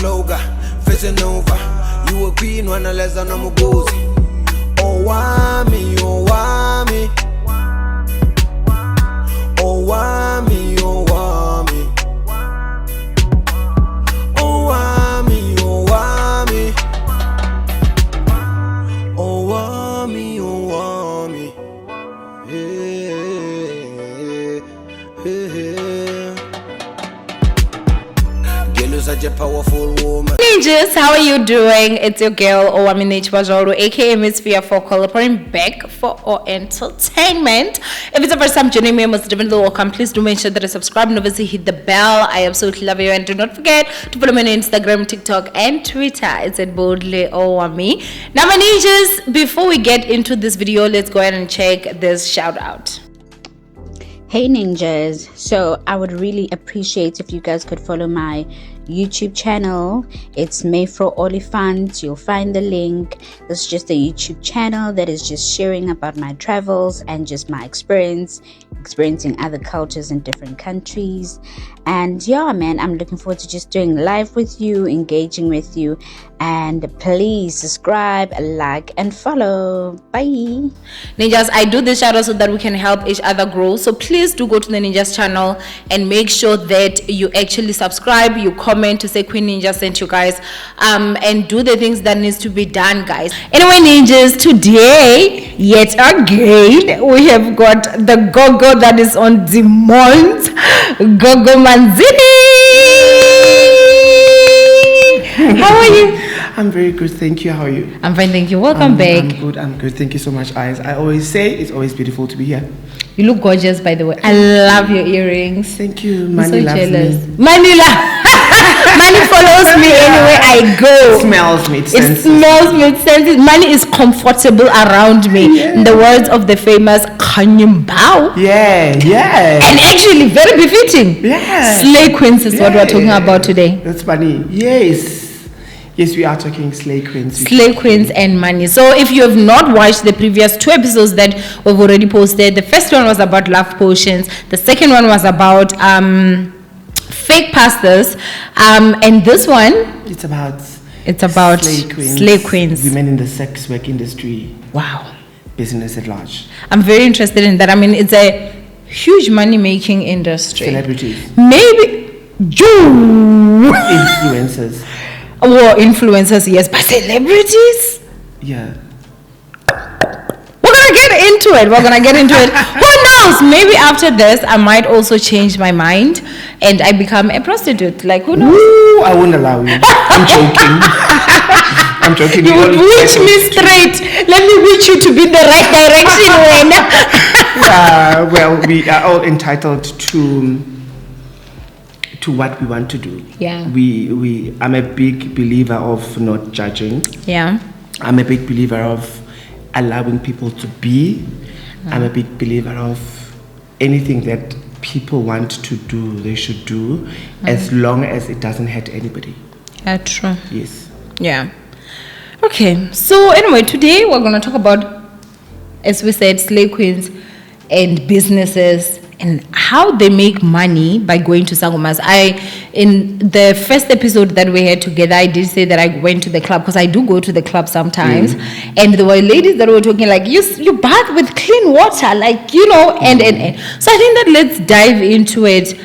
floga, facing over. You a queen when I less than I'm a gozy. Owamie, Owamie. Owamie, Owamie. Owamie, Owamie. Owamie, Owamie. Girl, you're such a powerful woman. Ninjas, how are you doing? It's your girl Owamie aka Miss Fear for reporting back for our entertainment. If it's the first time joining me, most definitely welcome. Please do make sure that you subscribe and obviously hit the bell. I absolutely love you, and do not forget to follow me on Instagram, TikTok, and Twitter. It's at boldly Owamie. Now, my ninjas, before we get into this video, let's go ahead and check this shout out. Hey ninjas, so I would really appreciate if you guys could follow my YouTube channel. It's Mayfro Olifant. You'll find the link. This is just a YouTube channel that is just sharing about my travels and just my experiencing other cultures in different countries. And yeah, man, I'm looking forward to just doing live with you, engaging with you, and please subscribe, like, and follow. Bye. Ninjas, I do this shout out so that we can help each other grow. So please do go to the Ninjas channel and make sure that you actually subscribe, you comment to say Queen Ninja sent you guys, and do the things that needs to be done, guys. Anyway, ninjas, today yet again we have got the Gogo that is on demand, Gogo Manzini. How are you? I'm very good, thank you. How are you? I'm fine, thank you. Welcome back. I'm good. Thank you so much, Eyes. I always say it's always beautiful to be here. You look gorgeous, by the way. I love your earrings. Thank you. I'm Money so loves jealous. me. Money follows me anywhere I go. It smells me. It smells me. It senses. Money is comfortable around me. Yeah. In the words of the famous Kanyimbao. Yeah. And actually very befitting. Yeah. Slay queens is what we're talking about today. That's funny. Yes, we are talking slay queens. Slay queens and money. So if you have not watched the previous 2 episodes that we've already posted, the first one was about love potions. The second one was about fake pastors. And this one, It's about slay queens. Women in the sex work industry. Wow. Business at large. I'm very interested in that. I mean, it's a huge money-making industry. Celebrities. Maybe Influencers. Well, influencers, yes, but celebrities? Yeah. We're gonna get into it. Who knows? Maybe after this, I might also change my mind and I become a prostitute. Like, who knows? Ooh, I won't allow you. I'm joking. I'm joking. You would witch me straight. Let me witch you to be in the right direction when. Yeah, well, we are all entitled to what we want to do. Yeah. I'm a big believer of not judging. Yeah. I'm a big believer of allowing people to be. I'm a big believer of anything that people want to do, they should do, as long as it doesn't hurt anybody. Yeah, true. Yes. Yeah. Okay. So anyway, today we're gonna talk about, as we said, slay queens and businesses and how they make money by going to sangomas. In the first episode that we had together, I did say that I went to the club because I do go to the club sometimes, and there were ladies that were talking like, you bath with clean water, like, you know, and so I think that let's dive into it.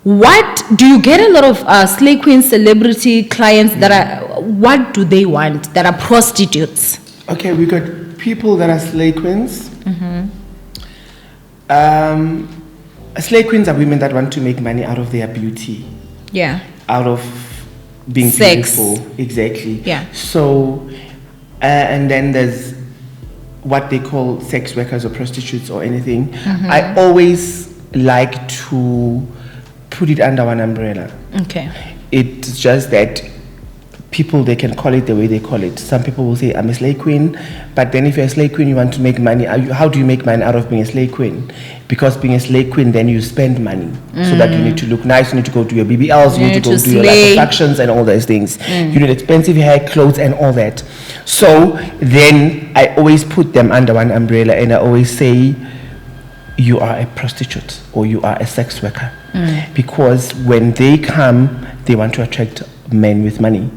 What do you get a lot of slay queen celebrity clients that are, what do they want, that are prostitutes? Okay, we got people that are slay queens. Slay queens are women that want to make money out of their beauty. Yeah. Out of being sex. beautiful. Exactly. Yeah. So, and then there's what they call sex workers or prostitutes or anything. I always like to put it under one umbrella. Okay. It's just that people, they can call it the way they call it. Some people will say, I'm a slay queen, but then if you're a slay queen, you want to make money. How do you make money out of being a slay queen? Because being a slay queen, then you spend money. So that you need to look nice, you need to go do your BBLs, you need to go do your liposuctions and all those things. You need expensive hair, clothes and all that. So then I always put them under one umbrella and I always say, you are a prostitute or you are a sex worker. Because when they come, they want to attract men with money.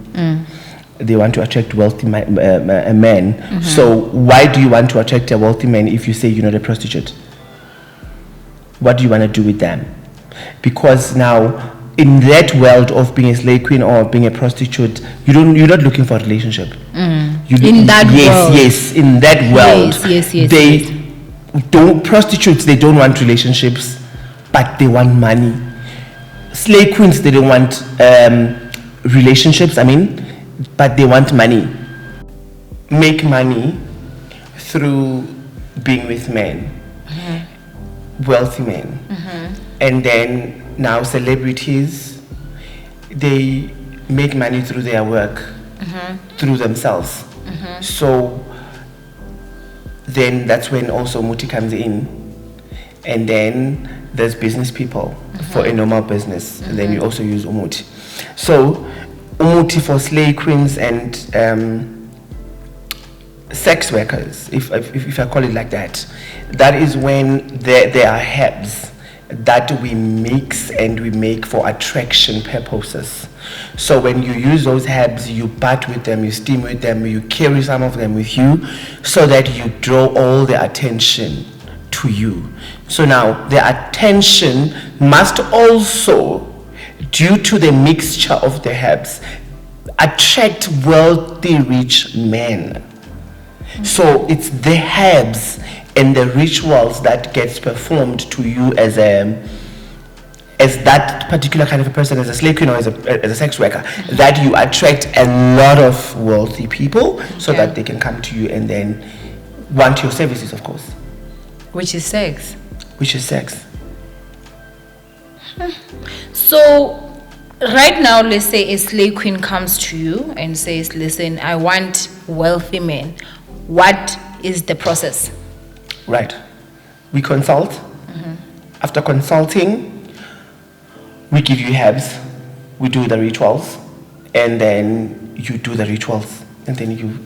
They want to attract wealthy men. So why do you want to attract a wealthy man if you say you're not a prostitute? What do you want to do with them? Because now, in that world of being a slave queen or being a prostitute, you're not looking for a relationship. In that world. Yes, in that world. Yes. Prostitutes, they don't want relationships, but they want money. Slave queens, they don't want relationships, but they want money. Make money through being with men, wealthy men. And then now celebrities, they make money through their work, through themselves. So then that's when also Muthi comes in. And then there's business people for a normal business. And then you also use Umuti. So Umuti for slave queens and sex workers, if I call it like that, that is when there are herbs that we mix and we make for attraction purposes. So when you use those herbs, you bat with them, you steam with them, you carry some of them with you so that you draw all the attention to you. So now the attention must also, due to the mixture of the herbs, attract wealthy rich men. So it's the herbs and the rituals that gets performed to you as that particular kind of a person, as a slave queen or as a sex worker, that you attract a lot of wealthy people so that they can come to you and then want your services, of course. Which is sex. So right now, let's say a slave queen comes to you and says, listen, I want wealthy men. What is the process? Right. We consult. After consulting, we give you herbs. We do the rituals. And then you do the rituals. And then you...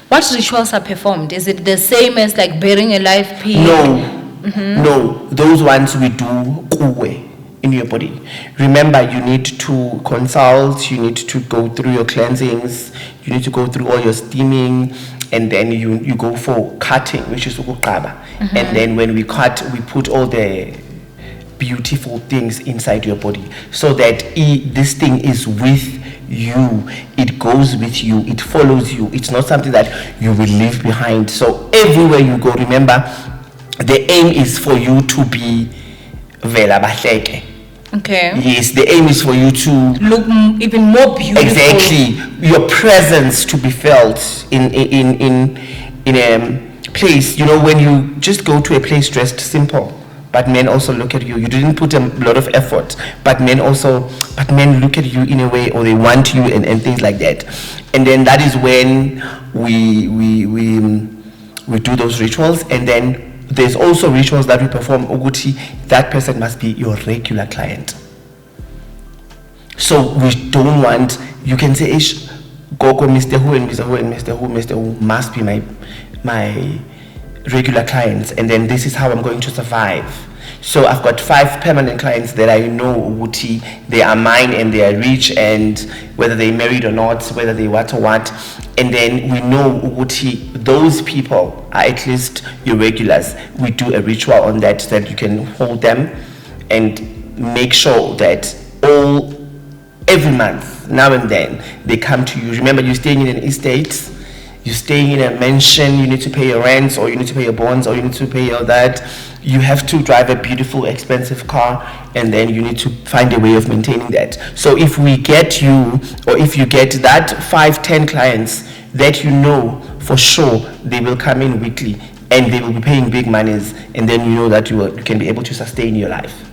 What rituals are performed? Is it the same as like burying a live pig? No. Those ones we do kuwe in your body. Remember, you need to consult, you need to go through your cleansings, you need to go through all your steaming, and then you go for cutting, which is ukuqaba. And then when we cut, we put all the beautiful things inside your body so that this thing is with you, it goes with you, it follows you. It's not something that you will leave behind. So everywhere you go, remember, the aim is for you to be vela bahleke. Okay. Yes, the aim is for you to look even more beautiful. Exactly, your presence to be felt in a place. You know, when you just go to a place dressed simple, but men also look at you. You didn't put a lot of effort, but men look at you in a way, or they want you, and things like that. And then that is when we do those rituals. And then there's also rituals that we perform. Uguti, that person must be your regular client. So we don't want, you can say, Ish, Gogo, Mr. Who and Mr. Who and Mr. Who, Mr. Who must be my regular clients, and then this is how I'm going to survive. So I've got 5 permanent clients that I know, Uguti, they are mine and they are rich, and whether they married or not, whether they what or what. And then we know, Uguti, those people are at least your regulars. We do a ritual on that so that you can hold them and make sure that every month, now and then, they come to you. Remember, you're staying in an estate, you're staying in a mansion, you need to pay your rents, or you need to pay your bonds, or you need to pay your that. You have to drive a beautiful, expensive car, and then you need to find a way of maintaining that. So if we get you, or if you get that 5-10 clients that you know for sure they will come in weekly and they will be paying big monies, and then you know that you can be able to sustain your life.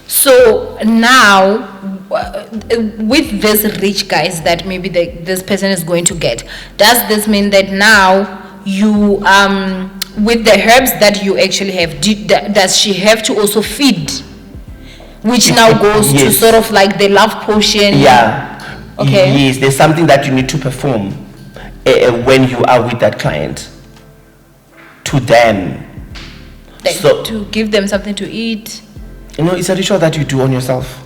So now, with these rich guys that maybe this person is going to get, does this mean that now you, with the herbs that you actually have, does she have to also feed? Which now goes to sort of like the love potion? Yeah. Okay. Yes, there's something that you need to perform when you are with that client. To them. Like to give them something to eat? You know, it's a ritual that you do on yourself.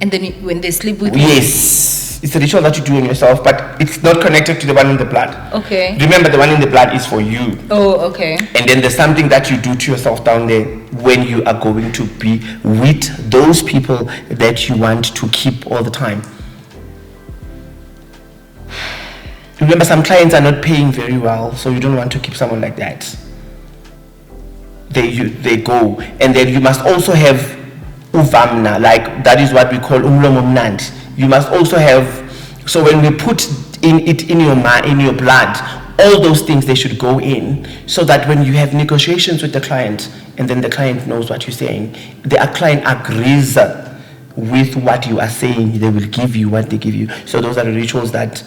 And then when they sleep with you? Yes, it's a ritual that you do on yourself, but it's not connected to the one in the blood. Okay. Remember, the one in the blood is for you. Oh, okay. And then there's something that you do to yourself down there when you are going to be with those people that you want to keep all the time. Remember, some clients are not paying very well, so you don't want to keep someone like that. They go, and then you must also have uvamna, like that is what we call umlomo mnandi. You must also have, so when we put it in your blood, all those things, they should go in, so that when you have negotiations with the client, and then the client knows what you're saying, the client agrees with what you are saying, they will give you what they give you. So those are the rituals that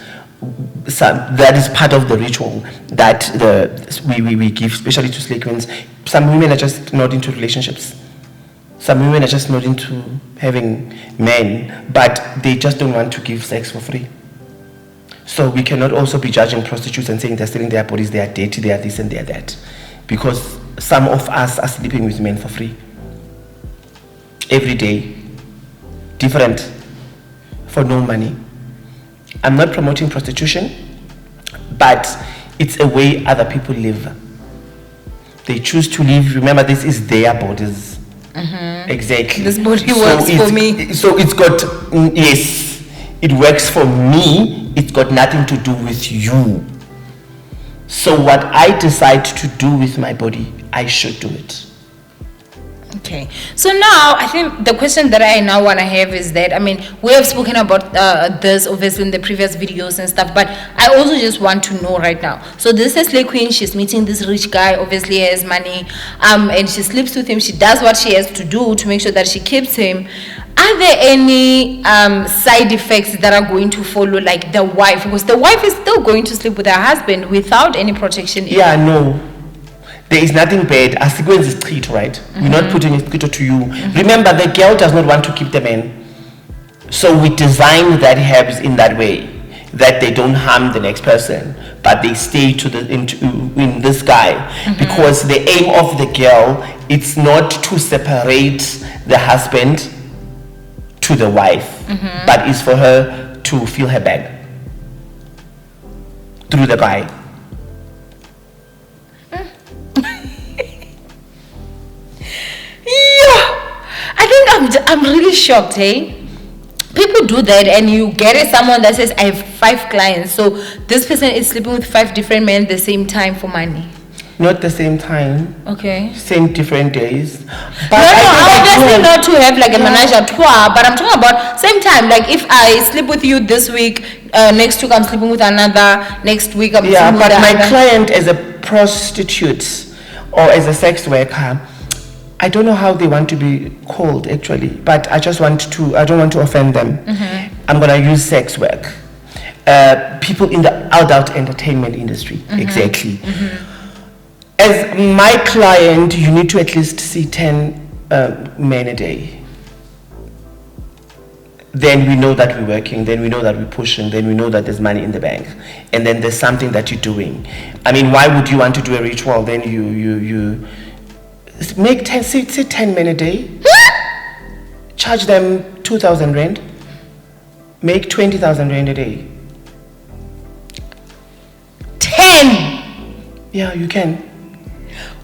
is part of the ritual that we give, especially to slay queens. Some women are just not into relationships. Some women are just not into having men, but they just don't want to give sex for free. So we cannot also be judging prostitutes and saying they're selling their bodies, they are dirty, they are this and they are that. Because some of us are sleeping with men for free. Every day. Different. For no money. I'm not promoting prostitution, but it's a way other people live. They choose to live. Remember, this is their bodies. Exactly. This body works for me. So it's got, yes, it works for me. It's got nothing to do with you. So what I decide to do with my body, I should do it. Okay, so now I think the question that I now want to have is that, I mean, we have spoken about this obviously in the previous videos and stuff, but I also just want to know right now. So this is Slay Queen, she's meeting this rich guy, obviously he has money, and she sleeps with him, she does what she has to do to make sure that she keeps him. Are there any side effects that are going to follow, like the wife? Because the wife is still going to sleep with her husband without any protection. Yeah, no. There is nothing bad. A sequence is treat, right? We're not putting a treat to you. Remember, the girl does not want to keep the man. So we design that herbs in that way, that they don't harm the next person, but they stay in this guy. Because the aim of the girl, it's not to separate the husband to the wife, but it's for her to fill her bag through the guy. I'm really shocked, hey? People do that, and you get someone that says, I have 5 clients, so this person is sleeping with 5 different men at the same time for money. Not the same time. Okay. Same different days. But obviously not to have like a menage a trois, but I'm talking about same time. Like if I sleep with you this week, next week I'm sleeping with another, next week I'm sleeping with another. But my client as a prostitute or as a sex worker, I don't know how they want to be called actually, but I don't want to offend them. I'm going to use sex work. People in the adult entertainment industry, exactly. As my client, you need to at least see 10 men a day. Then we know that we're working, then we know that we're pushing, then we know that there's money in the bank, and then there's something that you're doing. I mean, why would you want to do a ritual? Then you make 10 men a day, charge them 2,000 rand, make 20,000 rand a day. 10? Yeah, you can.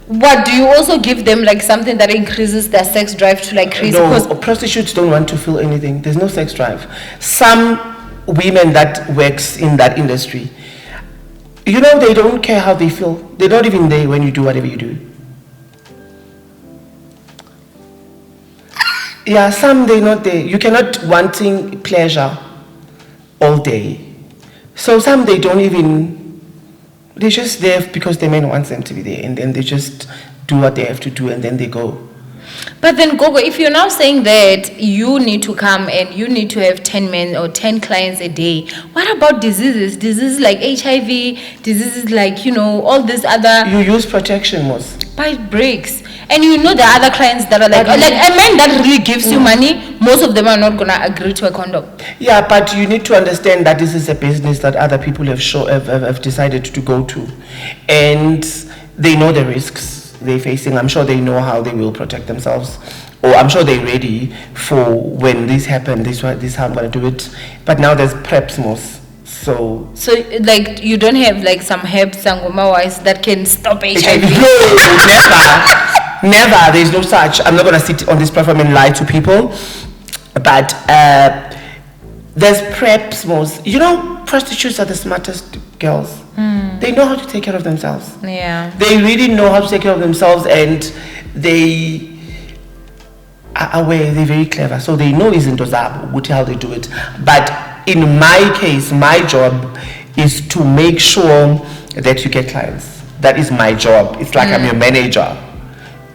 What, do you also give them like something that increases their sex drive to like increase? No, prostitutes don't want to feel anything. There's no sex drive. Some women that works in that industry, you know, they don't care how they feel. They're not even there when you do whatever you do. Yeah, some they're not there. You cannot wanting pleasure all day. So some they don't even, they're just there because the man wants them to be there, and then they just do what they have to do and then they go. But then Gogo, if you're now saying that you need to come and you need to have 10 men or 10 clients a day, what about diseases? Diseases like HIV, diseases like, you know, all these other... You use protection most. Pipe breaks. And you know the other clients that are like a man that really gives you money, most of them are not going to agree to a condom. Yeah, but you need to understand that this is a business that other people have decided to go to. And they know the risks they're facing. I'm sure they know how they will protect themselves. or I'm sure they're ready for when this happens. This is how I'm gonna do it. But now there's preps most. So like you don't have like some herbs sangoma wise that can stop HIV? No, never. There's no such. I'm not gonna sit on this platform and lie to people. But there's preps most. You know, prostitutes are the smartest girls. They know how to take care of themselves. Yeah. They really know how to take care of themselves, and they are aware. They're very clever, so they know izinto zabo, Muthi, how they do it. But in my case, my job is to make sure that you get clients. That is my job. It's like I'm your manager.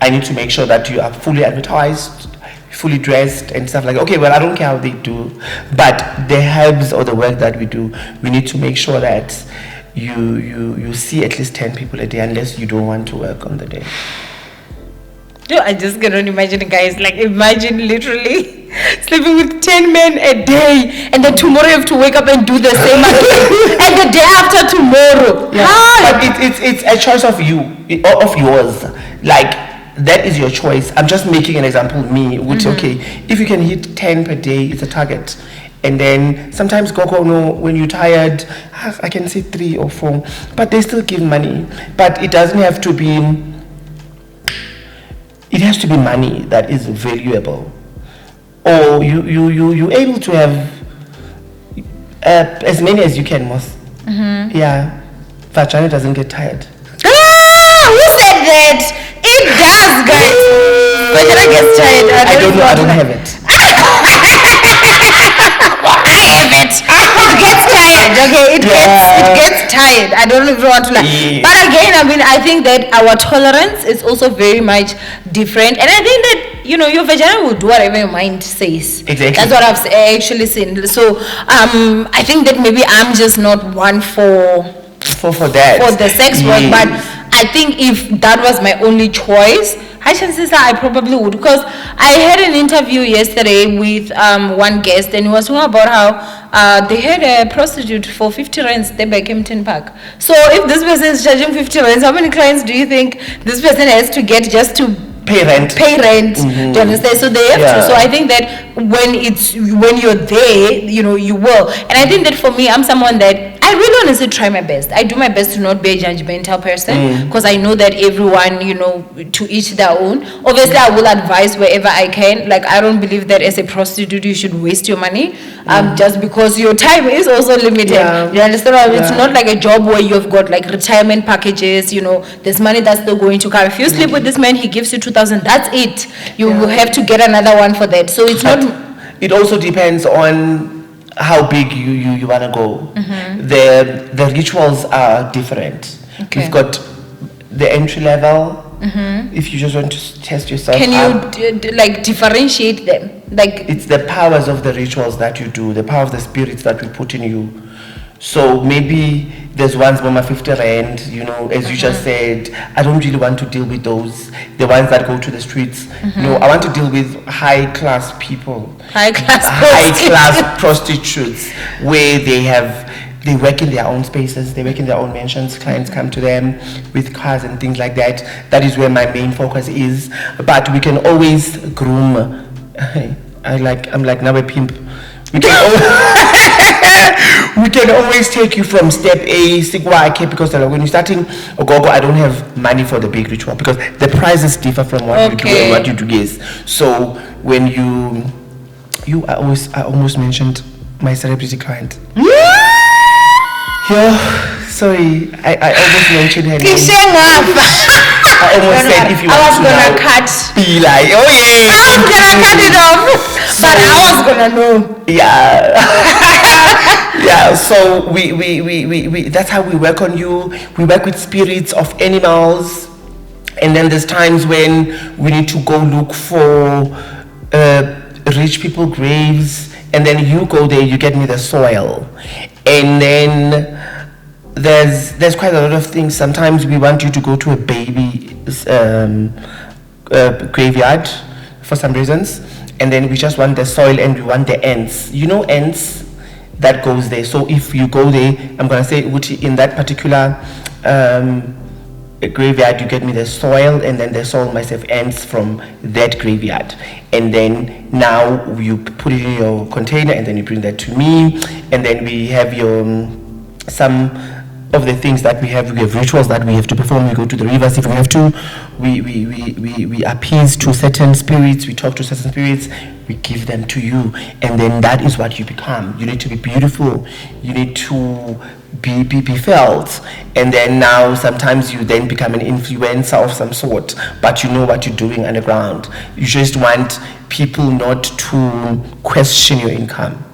I need to make sure that you are fully advertised, fully dressed and stuff like that. Okay, well, I don't care how they do, but the herbs or the work that we do, we need to make sure that you see at least 10 people a day, unless you don't want to work on the day. I just cannot imagine, guys. Like, imagine literally sleeping with 10 men a day, and then tomorrow you have to wake up and do the same again, and the day after tomorrow. Yeah. But it's a choice of yours. Like, that is your choice. I'm just making an example. Me, which okay, if you can hit 10 per day, it's a target. And then sometimes Gogo, no, when you're tired, I can say 3 or 4, but they still give money. But it doesn't have to be. It has to be money that is valuable, or you're able to have as many as you can, most. Yeah, vagina doesn't get tired. Who said that? It does, guys. Vagina gets tired. I don't know. I don't have it. I have it. It gets tired. Okay, it gets tired. I don't even want to lie. Yeah. But again, I mean, I think that our tolerance is also very much different, and I think that your vagina will do whatever your mind says. Exactly. That's what I've actually seen. So I think that maybe I'm just not one for that, for the sex work, but I think if that was my only choice, I probably would, because I had an interview yesterday with one guest, and he was talking about how they had a prostitute for 50 rands there by Kempton Park. So if this person is charging 50 rands, how many clients do you think this person has to get just to pay rent? Do you understand? So they have to. So I think that when you're there, you will. And I think that for me, I'm someone that I really honestly try my best. I do my best to not be a judgmental person, because I know that everyone, to each their own. Obviously, I will advise wherever I can. Like, I don't believe that as a prostitute you should waste your money, just because your time is also limited. Yeah. You understand? It's not like a job where you've got like retirement packages. There's money that's still going to come. If you sleep with this man, he gives you 2,000. That's it. You will have to get another one for that. So it's not. It also depends on how big you want to go. The rituals are different. Okay. We've got the entry level. If you just want to test yourself, can you differentiate them? Like, it's the powers of the rituals that you do, the power of the spirits that we put in you. So maybe there's ones Mama 50 rand, as you just said. I don't really want to deal with those, the ones that go to the streets. No, I want to deal with high class people, high class prostitutes, where they work in their own spaces, they work in their own mansions. Clients come to them with cars and things like that. That is where my main focus is. But we can always groom. I'm like now a pimp. We can always take you from step A, because when you're starting a Gogo, I don't have money for the big ritual, because the prices differ from what you do and what you do. Yes. So when I almost mentioned my celebrity client. Sorry, I almost mentioned her name. I almost said if you want to be like, oh yeah, I was gonna cut it off, but I was gonna know. Yeah. Yeah, so we that's how we work on you. We work with spirits of animals, and then there's times when we need to go look for rich people graves, and then you go there, you get me the soil, and then there's quite a lot of things. Sometimes we want you to go to a baby graveyard for some reasons, and then we just want the soil and we want the ants. Ants that goes there. So if you go there, I'm gonna say Muthi, in that particular graveyard, you get me the soil, and then the soil must have ends from that graveyard. And then now you put it in your container, and then you bring that to me. And then we have your some of the things that we have rituals that we have to perform. We go to the rivers if we have to. We appease to certain spirits. We talk to certain spirits. We give them to you, and then that is what you become. You need to be beautiful. You need to be felt, and then now sometimes you then become an influencer of some sort, but you know what you're doing underground. You just want people not to question your income.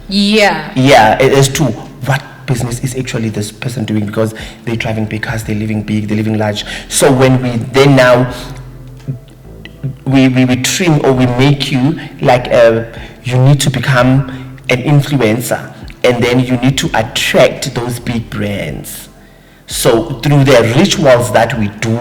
Yeah. As to what business is actually this person doing, because they're driving big cars, they're living big, they're living large. So when we then now we trim, or we make you like you need to become an influencer, and then you need to attract those big brands. So through the rituals that we do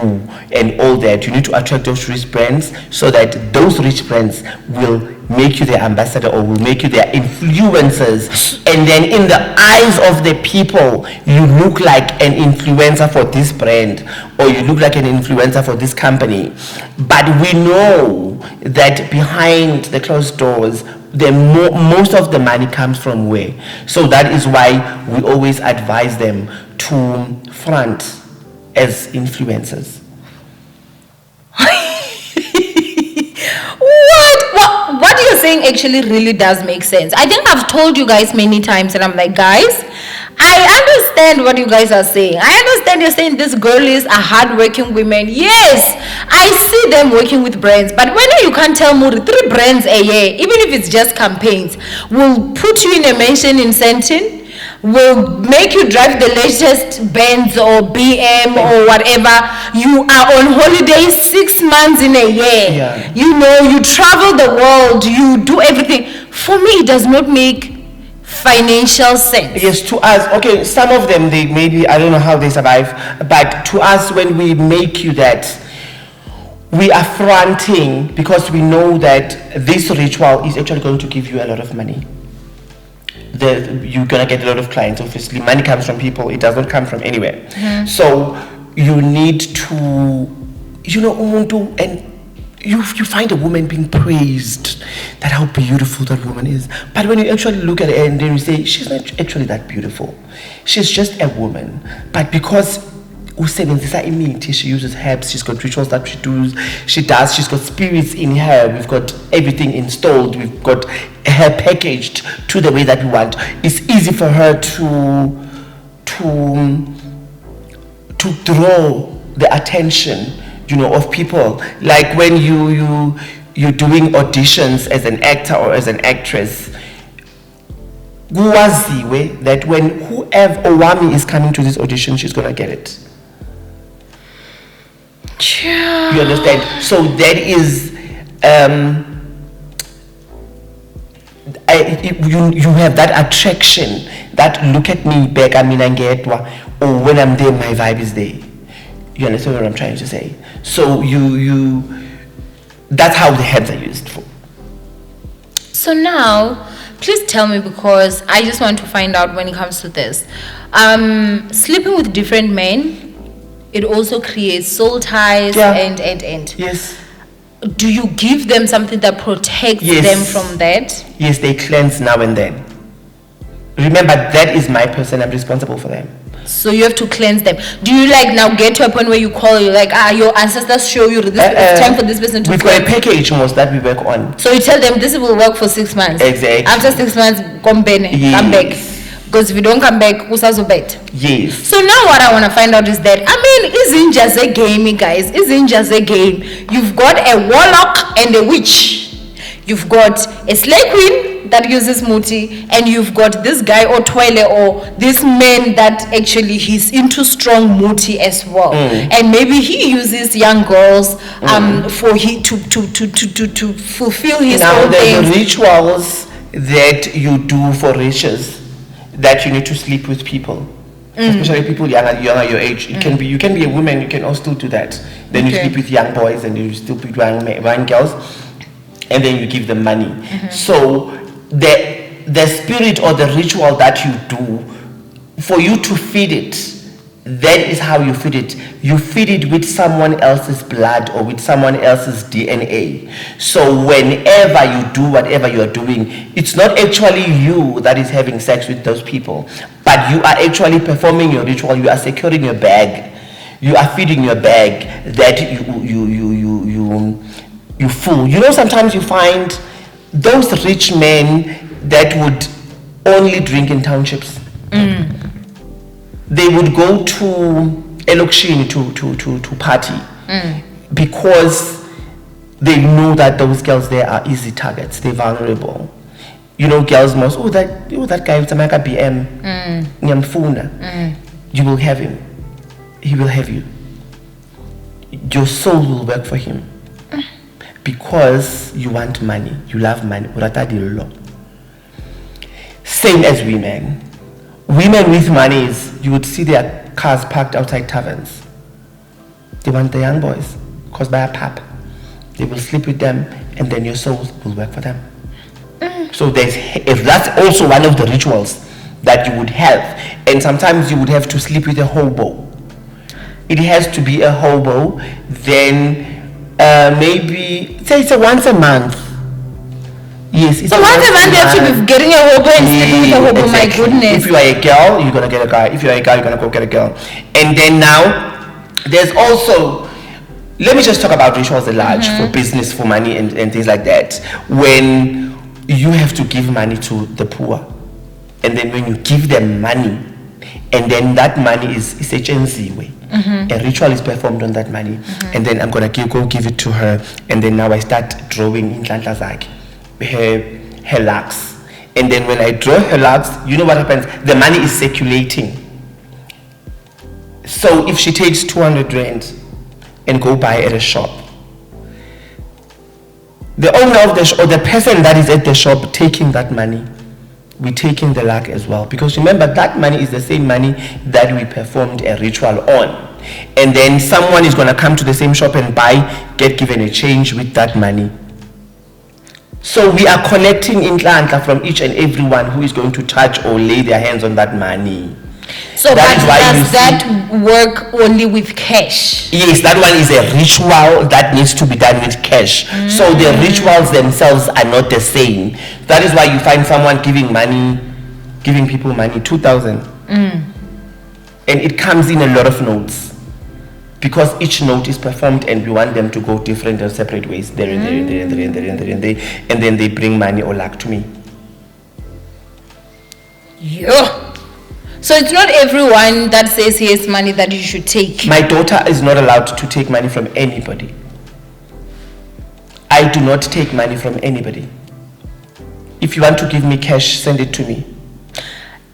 and all that, you need to attract those rich brands, so that those rich brands will make you their ambassador, or will make you their influencers. And then in the eyes of the people, you look like an influencer for this brand, or you look like an influencer for this company. But we know that behind the closed doors, most of the money comes from where? So that is why we always advise them to front as influencers. What you're saying actually really does make sense. I think I've told you guys many times, and I'm like, guys, I understand what you guys are saying. I understand you're saying this girl is a hardworking woman. Yes, I see them working with brands, but when you can't tell Muthi 3 brands a year, even if it's just campaigns, will put you in a mansion in Sentin, will make you drive the latest Benz or BM or whatever. You are on holiday 6 months in a year. Yeah. You know, you travel the world, you do everything. For me, it does not make financial sense. Yes, to us, okay, some of them, they maybe, I don't know how they survive, but to us, when we make you that, we are fronting, because we know that this ritual is actually going to give you a lot of money. You're gonna get a lot of clients. Obviously, money comes from people, it does not come from anywhere. Mm-hmm. So you need to, umuntu, and you find a woman being praised, that how beautiful that woman is. But when you actually look at her and then you say, she's not actually that beautiful, she's just a woman. But because she uses herbs, she's got rituals that she's got spirits in her, we've got everything installed, we've got her packaged to the way that we want. It's easy for her to draw the attention, of people. Like when you're doing auditions as an actor or as an actress, that when whoever Owamie is coming to this audition, she's gonna get it. You understand? So that is you have that attraction, that look at me back, or when I'm there, my vibe is there. You understand what I'm trying to say? So you that's how the herbs are used for. So now, please tell me, because I just want to find out when it comes to this. Sleeping with different men, it also creates soul ties, and. Yes. Do you give them something that protects them from that? Yes, they cleanse now and then. Remember, that is my person, I'm responsible for them. So you have to cleanse them. Do you now get to a point where you call, your ancestors show you this it's time for this person to we've got a package most that we work on. So you tell them this will work for 6 months. Exactly. After 6 months, come back. Because if you don't come back, bet. Yes. So now what I want to find out is that, isn't just a game, guys. Isn't just a game. You've got a warlock and a witch. You've got a slay queen that uses Muthi, and you've got this guy or Twele or this man that actually he's into strong Muthi as well. And maybe he uses young girls for to fulfill his own things. The rituals that you do for riches, that you need to sleep with people, especially people younger your age. It can be, you can be a woman, you can also still do that. Then you sleep with young boys, and you still with young girls, and then you give them money. So the spirit or the ritual that you do, for you to feed it, that is how you feed it. You feed it with someone else's blood or with someone else's DNA. So whenever you do whatever you are doing, it's not actually you that is having sex with those people, but you are actually performing your ritual. You are securing your bag. You are feeding your bag that you fool. You know, sometimes you find those rich men that would only drink in townships. They would go to Elokshini to party because they know that those girls there are easy targets. They're vulnerable. You know, girls most, that guy with a Maka BM, Nyamfuna, you will have him. He will have you. Your soul will work for him because you want money. You love money. Same as women. Women with money is, you would see their cars parked outside taverns. They want the young boys because by a pub. They will sleep with them and then your souls will work for them. So that's also one of the rituals that you would have. And sometimes you would have to sleep with a hobo. It has to be a hobo. Then maybe, say it's a once a month. Yes, it's so once a month you have to be getting a hobo and sleeping with a hobo. Exactly. My goodness. If you are a girl, you're gonna get a guy. If you're a guy, you're gonna go get a girl. And then now, there's also, let me just talk about rituals at large for business, for money and things like that. When you have to give money to the poor, and then when you give them money, and then that money is a chancy way. A ritual is performed on that money, and then I'm gonna go give it to her, and then now I start drawing in Tlantla her lakhs, and then when I draw her lakhs, you know what happens? The money is circulating. So if she takes 200 rand and go buy at a shop, the owner of the shop or the person that is at the shop taking that money, we're taking the lakh as well, because remember that money is the same money that we performed a ritual on, and then someone is going to come to the same shop and get given a change with that money. So we are collecting in Tlantla from each and everyone who is going to touch or lay their hands on that money. So does that work only with cash? Yes, that one is a ritual that needs to be done with cash. So the rituals themselves are not the same. That is why you find someone giving people money, 2,000. And it comes in a lot of notes. Because each note is performed and we want them to go different and separate ways. There and there and there and there and there and there. And then they bring money or luck to me. Yeah. So it's not everyone that says he has money that you should take. My daughter is not allowed to take money from anybody. I do not take money from anybody. If you want to give me cash, send it to me.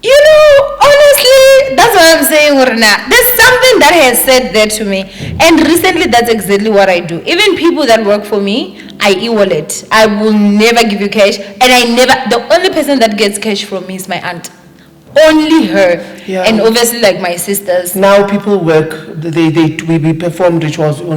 You know, honestly, that's what I'm saying, Urna. There's something that has said that to me. And recently, that's exactly what I do. Even people that work for me, I e-wallet. I will never give you cash. And the only person that gets cash from me is my aunt. Only her. Yeah. And obviously, like my sisters. Now people work, we perform rituals in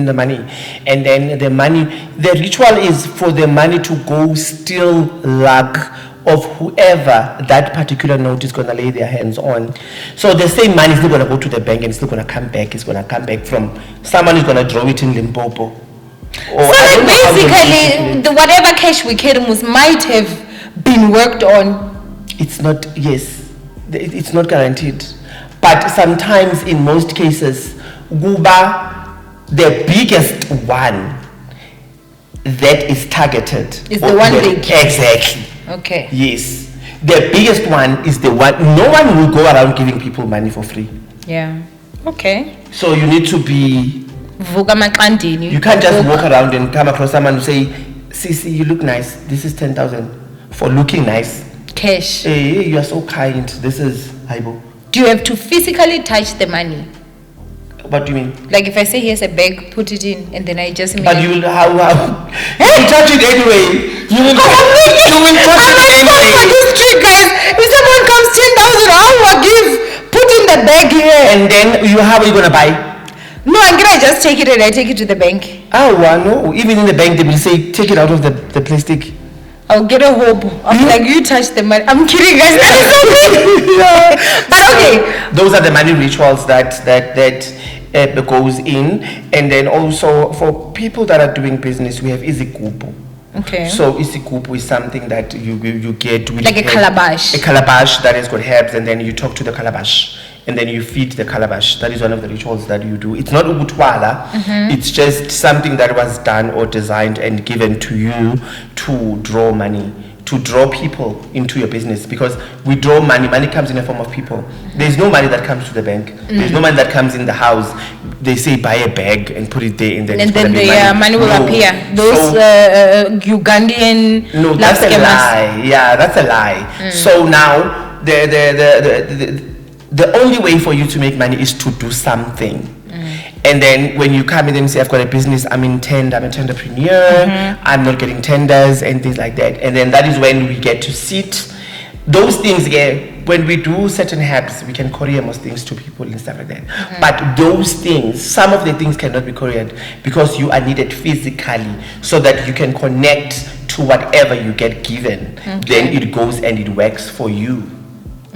the money. And then the ritual is for the money to go still luck of whoever that particular note is going to lay their hands on. So the same money is still going to go to the bank and it's still going to come back. It's going to come back from someone is going to draw it in Limpopo. So like basically, whatever cash we carry might have been worked on. It's not, yes, it's not guaranteed. But sometimes in most cases, Guba, the biggest one that is targeted. Is the one they give. Exactly. Okay. Yes. The biggest one is the one, no one will go around giving people money for free. Yeah. Okay. So you need to be, you can't just walk around and come across someone and say, Sisi, you look nice. This is 10,000 for looking nice. Cash. Hey, you are so kind. This is Haibo. Do you have to physically touch the money? What do you mean? Like if I say here's a bag, put it in, and then I just. But you will how you touch it anyway. You will touch it anyway. For this trick, guys. If someone comes 10,000, I will give. Put in the bag here. And then how are you gonna buy? No, I'm gonna just take it and I take it to the bank. Oh, well, no. Even in the bank, they will say take it out of the plastic. I'll get a hobo. I'm like, you touch the money. I'm kidding, guys. That is so good. But okay. Those are the money rituals that goes in. And then also for people that are doing business, we have izigubu. Okay. So izigubu is something that you get with like a calabash. A calabash that has got herbs, and then you talk to the calabash. And then you feed the calabash. That is one of the rituals that you do. It's not ubutwala. It's just something that was done or designed and given to you to draw money, to draw people into your business. Because we draw money. Money comes in the form of people. There's no money that comes to the bank. There's no money that comes in the house. They say buy a bag and put it there, and then the money will appear. Those Ugandan no, that's a lie. Yeah, that's a lie. So now the only way for you to make money is to do something. And then when you come in and say, I've got a business, I'm a tenderpreneur, I'm not getting tenders and things like that. And then that is when we get to sit. Those things, when we do certain helps, we can courier most things to people and stuff like that. But those things, some of the things cannot be couriered because you are needed physically so that you can connect to whatever you get given. Then it goes and it works for you.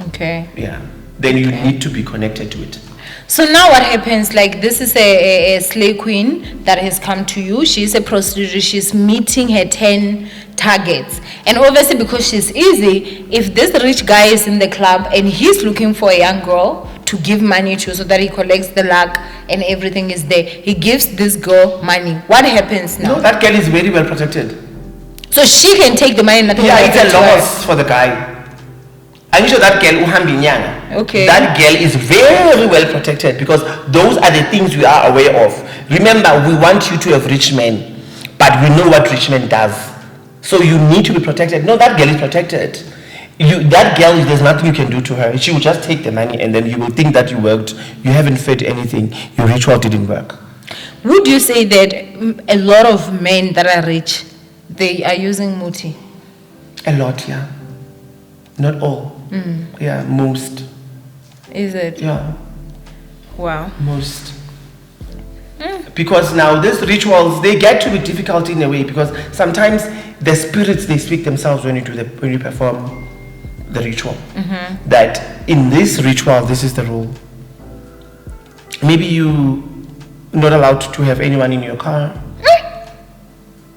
Okay. Yeah. Then you need to be connected to it. So now what happens, like this is a slave queen that has come to you. She's a prostitute. She's meeting her 10 targets. And obviously because she's easy, if this rich guy is in the club and he's looking for a young girl to give money to so that he collects the luck and everything is there, he gives this girl money. What happens now? No, that girl is very well protected. So she can take the money and nothing. Yeah, it's a loss for the guy. I'm sure that girl Uhambinyana. Okay. That girl is very well protected because those are the things we are aware of. Remember, we want you to have rich men, but we know what rich men does. So you need to be protected. No, that girl is protected. That girl, there's nothing you can do to her. She will just take the money and then you will think that you worked. You haven't fed anything. Your ritual didn't work. Would you say that a lot of men that are rich, they are using Muthi? A lot, yeah. Not all. Yeah, most. Is it? Yeah. Wow. Most. Because now these rituals, they get to be difficult in a way because sometimes the spirits, they speak themselves when you perform the ritual. That in this ritual, this is the rule. Maybe you not allowed to have anyone in your car.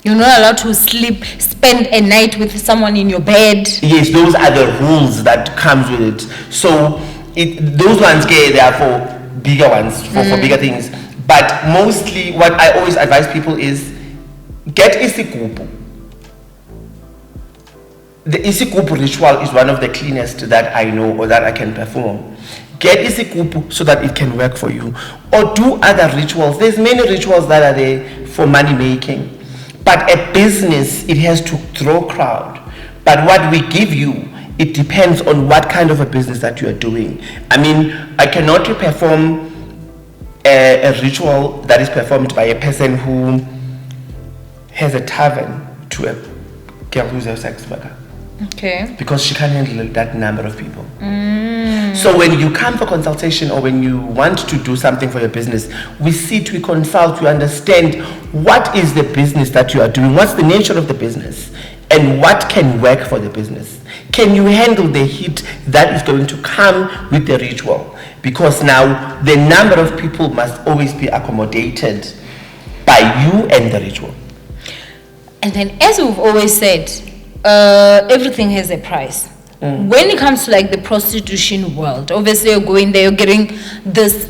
You're not allowed to spend a night with someone in your bed. Yes, those are the rules that comes with it. So those ones, they are for bigger ones, for bigger things. But mostly what I always advise people is get isigubu. The isigubu ritual is one of the cleanest that I know or that I can perform. Get isigubu so that it can work for you. Or do other rituals. There's many rituals that are there for money making. But a business, it has to draw crowd. But what we give you, it depends on what kind of a business that you are doing. I mean, I cannot perform a ritual that is performed by a person who has a tavern to a girl who's a sex worker. Okay. Because she can't handle that number of people. So when you come for consultation or when you want to do something for your business, we sit, we consult, we understand what is the business that you are doing, what's the nature of the business, and what can work for the business. Can you handle the heat that is going to come with the ritual? Because now the number of people must always be accommodated by you and the ritual. And then as we've always said, everything has a price. When it comes to like the prostitution world, obviously you're going there, you're getting this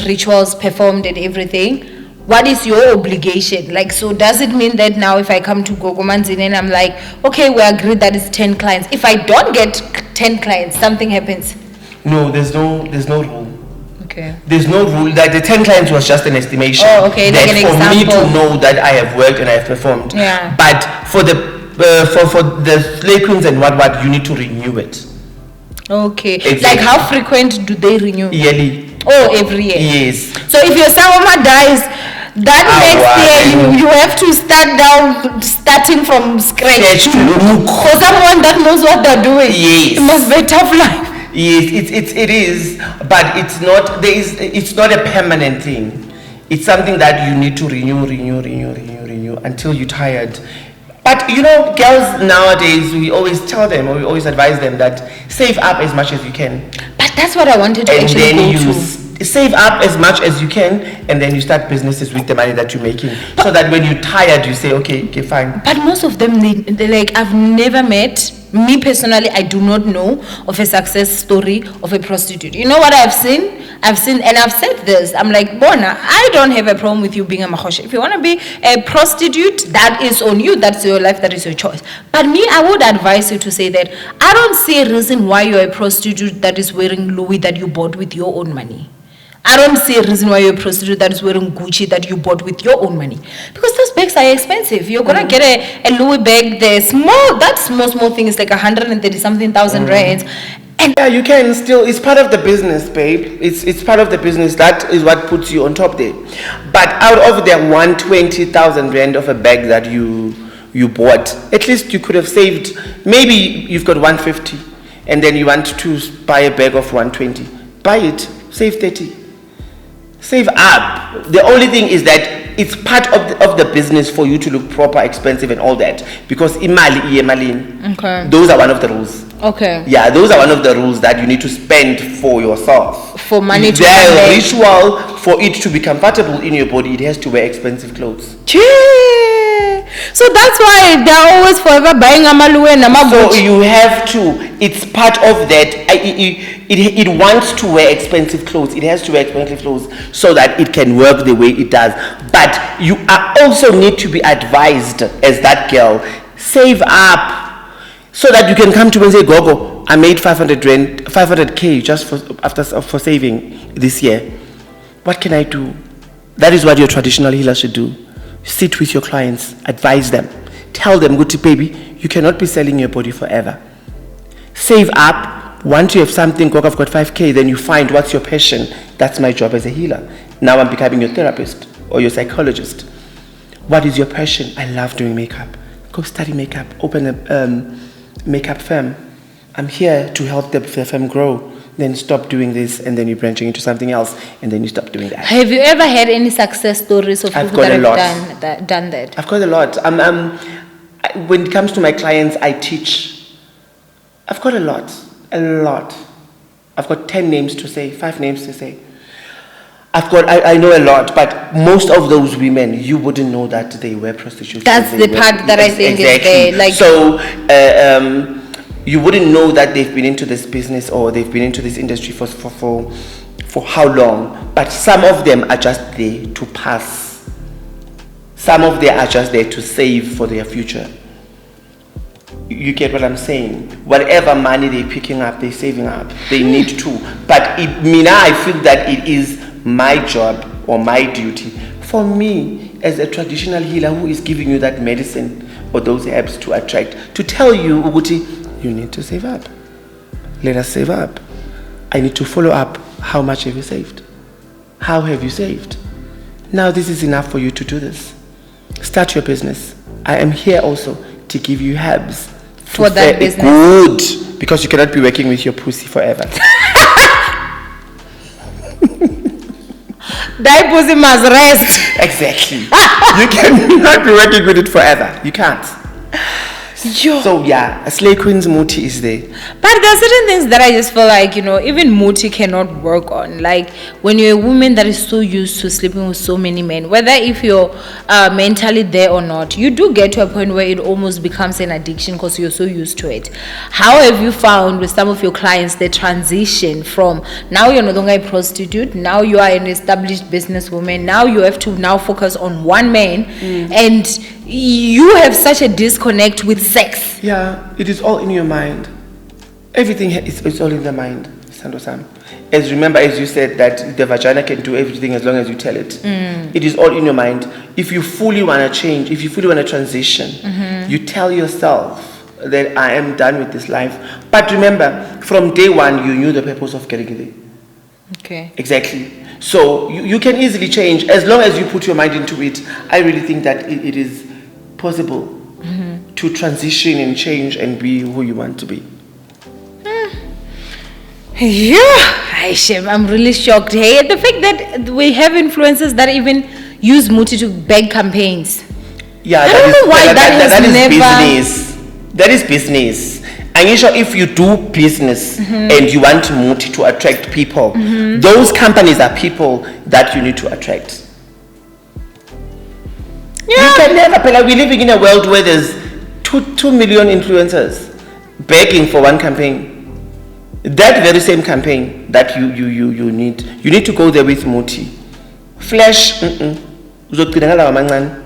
rituals performed and everything. What is your obligation? Like, so does it mean that now if I come to Gogo Manzini and I'm like, okay, we agreed that it's 10 clients. If I don't get 10 clients, something happens? No, there's no rule. Okay. There's no rule. Like the 10 clients was just an estimation. Oh, okay. Like an for example. Me to know that I have worked and I have performed. Yeah. But for the slave queens and what you need to renew it. Okay. Exactly. Like how frequent do they renew? Yearly. Oh, every year. Yes. So if your Sangoma dies, that next year you have to starting from scratch. For someone that knows what they're doing. Yes. It must be a tough life. Yes, it is, but it's not a permanent thing. It's something that you need to renew until you're tired. But you know, girls nowadays, we always tell them, or we always advise them that save up as much as you can. But that's what I wanted to And actually then go you to. save up as much as you can, and then you start businesses with the money that you're making. So that when you're tired, you say, okay, fine. But most of them, they like, I've never met, me personally, I do not know of a success story of a prostitute. You know what I've seen? And I've said this. I'm like, Bona, I don't have a problem with you being a mahosha. If you want to be a prostitute, that is on you. That's your life. That is your choice. But me, I would advise you to say that I don't see a reason why you're a prostitute that is wearing Louis that you bought with your own money. I don't see a reason why you're a prostitute that is wearing Gucci that you bought with your own money. Because those bags are expensive. You're going to get a Louis bag, that small thing is like 130-something thousand rands. And yeah, you can still, it's part of the business, babe. It's part of the business. That is what puts you on top there. But out of the 120,000 rand of a bag that you bought, at least you could have saved, maybe you've got 150 and then you want to buy a bag of 120. Buy it, save 30. Save up. The only thing is that it's part of the business for you to look proper, expensive and all that. Because imali. Okay. Those are one of the rules. Okay. Yeah, those are one of the rules that you need to spend for yourself. For money to the come back. ritual for it to be comfortable in your body, it has to wear expensive clothes. Chee. So that's why they're always forever buying amalu and amaguchi. So you have to, it's part of that. It wants to wear expensive clothes. It has to wear expensive clothes so that it can work the way it does. But you are also need to be advised as that girl, save up so that you can come to me and say, Gogo, I made 500k just for saving this year. What can I do? That is what your traditional healer should do. Sit with your clients, advise them, tell them, Guti baby, you cannot be selling your body forever. Save up. Once you have something, Gogo, I've got 5k, then you find what's your passion. That's my job as a healer. Now I'm becoming your therapist or your psychologist. What is your passion? I love doing makeup. Go study makeup, open a makeup firm. I'm here to help the firm grow. Then stop doing this, and then you're branching into something else, and then you stop doing that. Have you ever had any success stories of people that have done that? I've got a lot. When it comes to my clients, I teach. I've got a lot. I've got 10 names to say, 5 names to say. I know a lot, but most of those women, you wouldn't know that they were prostitutes. That's the part that I think exactly. is there. Like, so, you wouldn't know that they've been into this business or they've been into this industry for how long. But some of them are just there to pass. Some of them are just there to save for their future. You get what I'm saying? Whatever money they're picking up, they're saving up. They need to. But I feel that it is my job or my duty for me as a traditional healer who is giving you that medicine or those herbs to attract, to tell you, Uguti, you need to save up. Let us save up. I need to follow up. How much have you saved? How have you saved? Now this is enough for you to do this. Start your business. I am here also to give you herbs. For that business. Good. Because you cannot be working with your pussy forever. That pussy must rest. Exactly. You cannot be working with it forever. You can't. Yo. So yeah, a slay queen's Muthi is there. But there are certain things that I just feel like, even Muthi cannot work on. Like when you're a woman that is so used to sleeping with so many men, whether if you're mentally there or not, you do get to a point where it almost becomes an addiction because you're so used to it. How have you found with some of your clients the transition from now you're no longer a prostitute, now you are an established businesswoman, now you have to now focus on one man and you have such a disconnect with sex? Yeah, it is all in your mind. Everything is all in the mind, Sando-san. Remember, as you said, that the vagina can do everything as long as you tell it. It is all in your mind. If you fully want to change, if you fully want to transition, you tell yourself that I am done with this life. But remember, from day one, you knew the purpose of getting there. Okay. Exactly. So you can easily change as long as you put your mind into it. I really think that it is possible to transition and change and be who you want to be. Yeah, I'm really shocked. Hey, the fact that we have influencers that even use Muthi to beg campaigns. Yeah, I don't know why that is never- business. That is business. And you sure if you do business and you want Muthi to attract people, those companies are people that you need to attract. You can never pay. Like, we're living in a world where there's 2 million influencers begging for one campaign. That very same campaign that you need to go there with Muthi. Flash, uzogcina ngalawa amancane.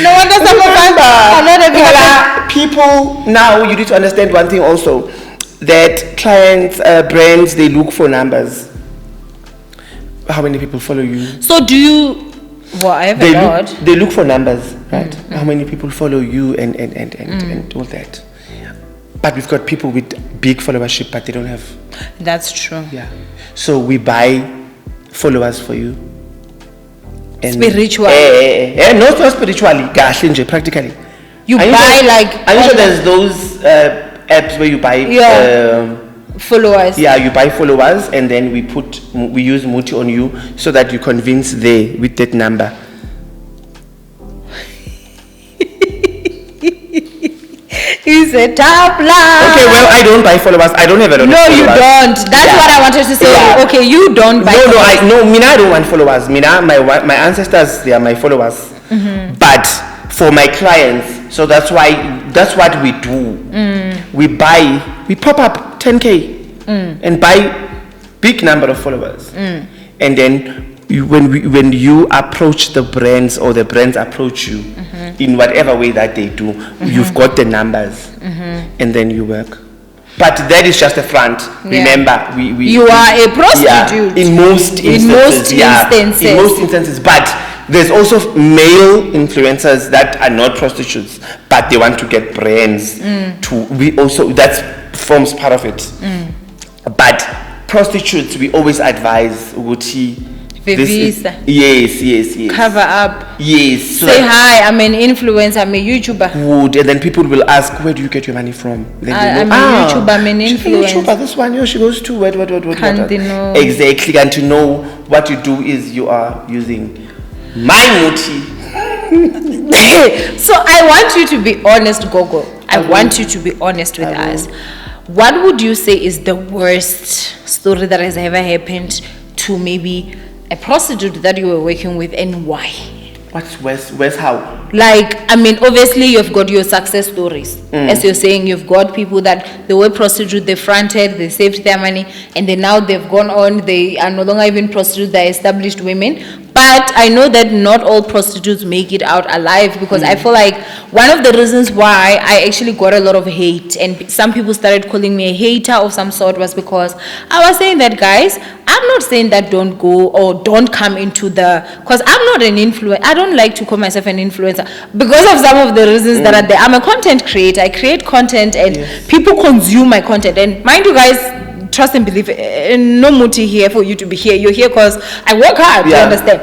No wonder some of us are not having People now, you need to understand one thing also, that clients, brands, they look for numbers. How many people follow you? So do you? Well, I have a lot. They look for numbers, right? How many people follow you and all that. But we've got people with big followership, but they don't have. That's true. Yeah. So we buy followers for you. Spiritually. Not so spiritually, kahle nje, practically. You Are buy sure, like. Are you sure there's those apps where you buy followers? Yeah, you buy followers and then we use Muthi on you so that you convince they with that number. He's a top line. Okay, well, I don't buy followers. I don't have a lot of No, followers. you don't. That's what I wanted to say. Yeah. Okay, you don't buy followers. Mina, I don't want followers. Mina, my ancestors, they are my followers. But for my clients, so that's what we do. We pop up 10K and buy big number of followers. And then when you approach the brands or the brands approach you in whatever way that they do, you've got the numbers and then you work. But that is just a front. Remember, you are a prostitute. In most instances. In most instances. But there's also male influencers that are not prostitutes, but they want to get brands that forms part of it. But prostitutes, we always advise Muthi. Yes. Cover up. Yes. So say hi, I'm an influencer, I'm a YouTuber. Would, and then people will ask, where do you get your money from? Then I'm a YouTuber, I'm an influencer. YouTuber, this one, she goes to what? Can't they know? Exactly, and to know what you do is you are using my Muthi. So I want you to be honest, Gogo. I want you to be honest with us. What would you say is the worst story that has ever happened to maybe a prostitute that you were working with, and why? What's where's how? Like, I mean, obviously you've got your success stories. As you're saying, you've got people that they were prostitutes, they fronted, they saved their money, and then now they've gone on, they are no longer even prostitutes, they're established women. But I know that not all prostitutes make it out alive, because I feel like one of the reasons why I actually got a lot of hate and some people started calling me a hater of some sort was because I was saying that, guys, I'm not saying that don't go or don't come into because I'm not an influencer. I don't like to call myself an influencer because of some of the reasons that are there. I'm a content creator. I create content and people consume my content. And mind you guys, trust and believe, no Muthi here for you to be here. You're here because I work hard, you understand.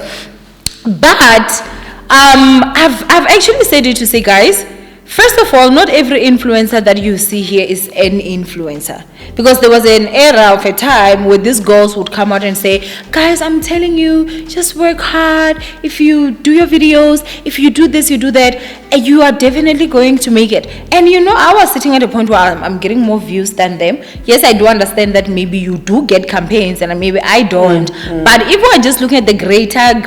But I've actually said it to say, guys, first of all, not every influencer that you see here is an influencer. Because there was an era of a time where these girls would come out and say, guys, I'm telling you, just work hard. If you do your videos, if you do this, you do that, and you are definitely going to make it. And you know, I was sitting at a point where I'm getting more views than them. Yes, I do understand that maybe you do get campaigns and maybe I don't. But if we're just looking at the greater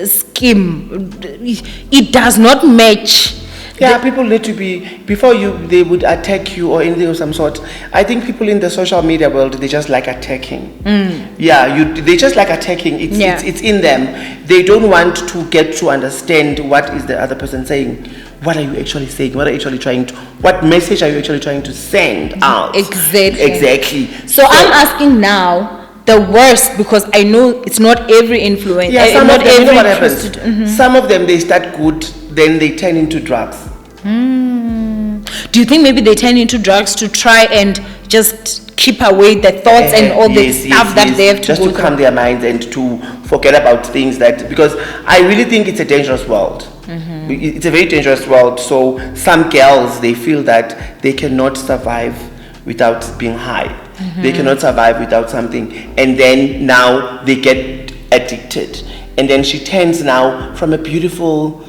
scheme, it does not match. Yeah, people need to be, before they would attack you or anything of some sort. I think people in the social media world, they just like attacking. They just like attacking. It's in them. They don't want to get to understand what is the other person saying. What are you actually saying? What message are you actually trying to send out? Exactly. So I'm asking now, the worst, because I know it's not every influencer. Yeah, some of them, you know what happens? Some of them, they start good, then they turn into drugs. Do you think maybe they turn into drugs to try and just keep away the thoughts and all the stuff that they have to just go to calm their minds and to forget about things because I really think it's a dangerous world. It's a very dangerous world. So some girls, they feel that they cannot survive without being high. They cannot survive without something, and then now they get addicted. and then she turns now from a beautiful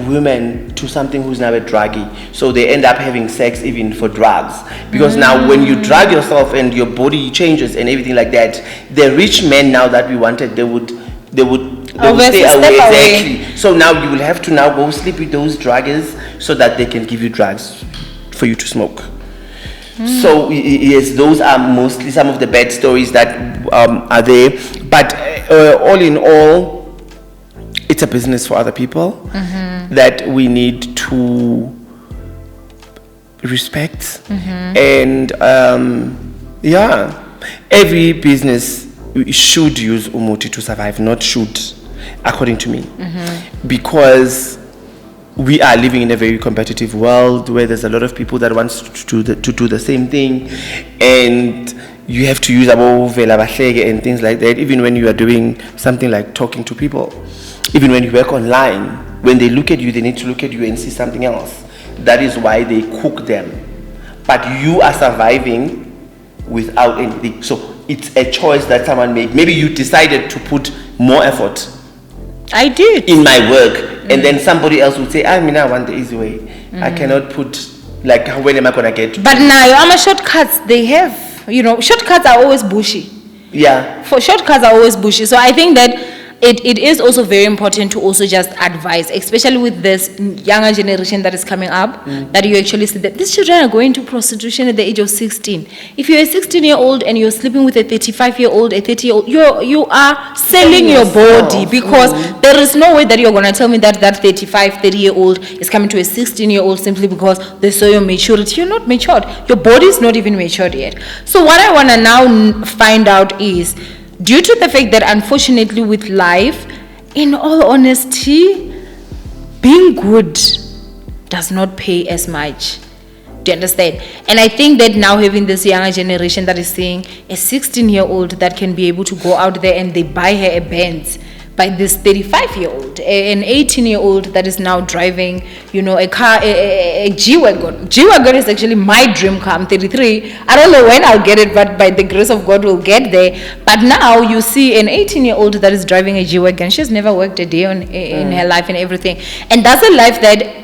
woman to something who's now a druggie. So they end up having sex even for drugs, because now when you drug yourself and your body changes and everything like that, the rich men now that we wanted, they would stay away. Exactly. So now you will have to now go sleep with those druggers so that they can give you drugs for you to smoke. So yes, those are mostly some of the bad stories that are there. But all in all, it's a business for other people that we need to respect. And every business should use Umuti to survive, not should, according to me. Because we are living in a very competitive world where there's a lot of people that want to do the same thing, and you have to use and things like that, even when you are doing something like talking to people. Even when you work online, when they look at you, they need to look at you and see something else. That is why they cook them. But you are surviving without anything. So it's a choice that someone made. Maybe you decided to put more effort. I did. In my work. And then somebody else would say, I want the easy way. I cannot put, like, when am I going to get? But now, shortcuts they have. Shortcuts are always bushy. Yeah. Shortcuts are always bushy. So I think that it is also very important to also just advise, especially with this younger generation that is coming up, that you actually see that these children are going to prostitution at the age of 16. If you're a 16-year-old and you're sleeping with a 35-year-old, a 30-year-old, you are selling your body, because there is no way that you're going to tell me that 30-year-old is coming to a 16-year-old simply because they saw your maturity. You're not matured. Your body is not even matured yet. So what I want to now find out is, due to the fact that unfortunately with life, in all honesty, being good does not pay as much. Do you understand? And I think that now having this younger generation that is seeing a 16-year-old that can be able to go out there and they buy her a Benz, by this 35-year-old, an 18-year-old that is now driving, a car, a G-Wagon. G-Wagon is actually my dream car. I'm 33. I don't know when I'll get it, but by the grace of God, we'll get there. But now you see an 18-year-old that is driving a G-Wagon. She's never worked a day in her life and everything. And that's a life that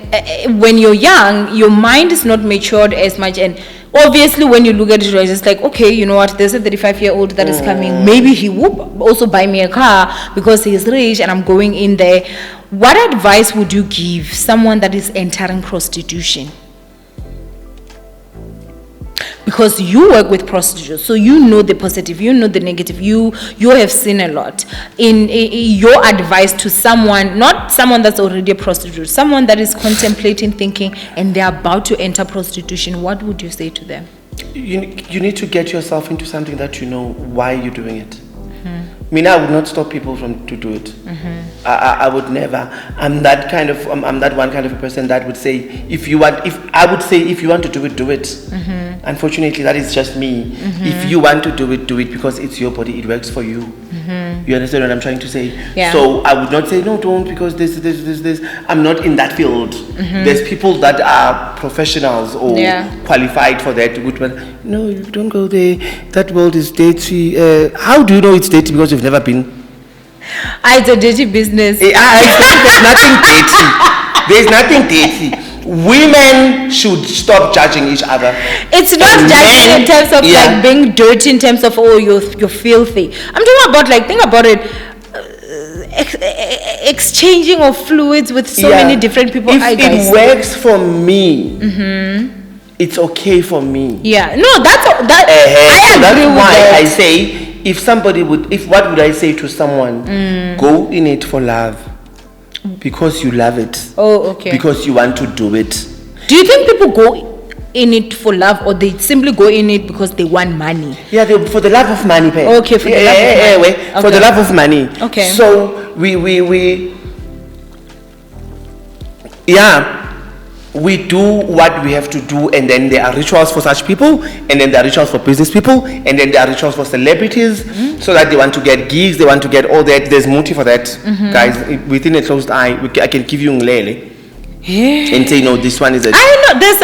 when you're young, your mind is not matured as much. And obviously, when you look at it, it's just like, okay, you know what, there's a 35-year-old that is coming. Maybe he will also buy me a car because he's rich and I'm going in there. What advice would you give someone that is entering prostitution? Because you work with prostitutes, so you know the positive, you know the negative, you have seen a lot. In your advice to someone, not someone that's already a prostitute, someone that is contemplating, thinking, and they're about to enter prostitution, what would you say to them? You need to get yourself into something that you know why you're doing it. I would not stop people to do it. I would never. I'm that one kind of a person that would say, if you want to do it, do it. Unfortunately, that is just me. If you want to do it because it's your body, it works for you. You understand what I'm trying to say? Yeah. So I would not say, no, don't, because this. I'm not in that field. There's people that are professionals or qualified for that. No, you don't go there. That world is dirty. How do you know it's dirty? Because you've never been. It's a dirty business. There's nothing dirty. Women should stop judging each other. It's not judging in terms of like being dirty, in terms of you're filthy. I'm talking about, like, think about it, exchanging of fluids with so many different people. If it works for me, it's okay for me. Yeah, no, I agree with why that. I say, what would I say to someone? Go in it for love. Because you love it. Oh, okay. Because you want to do it. Do you think people go in it for love, or they simply go in it because they want money? Yeah, for the love of money. Okay, for the love of money. For the love of money. Okay. So we do what we have to do, and then there are rituals for such people, and then there are rituals for business people, and then there are rituals for celebrities, so that they want to get gigs, they want to get all that. There's Muthi for that, guys. Within a closed eye, I can give you Nglele and say, no, this one is a... I know, there's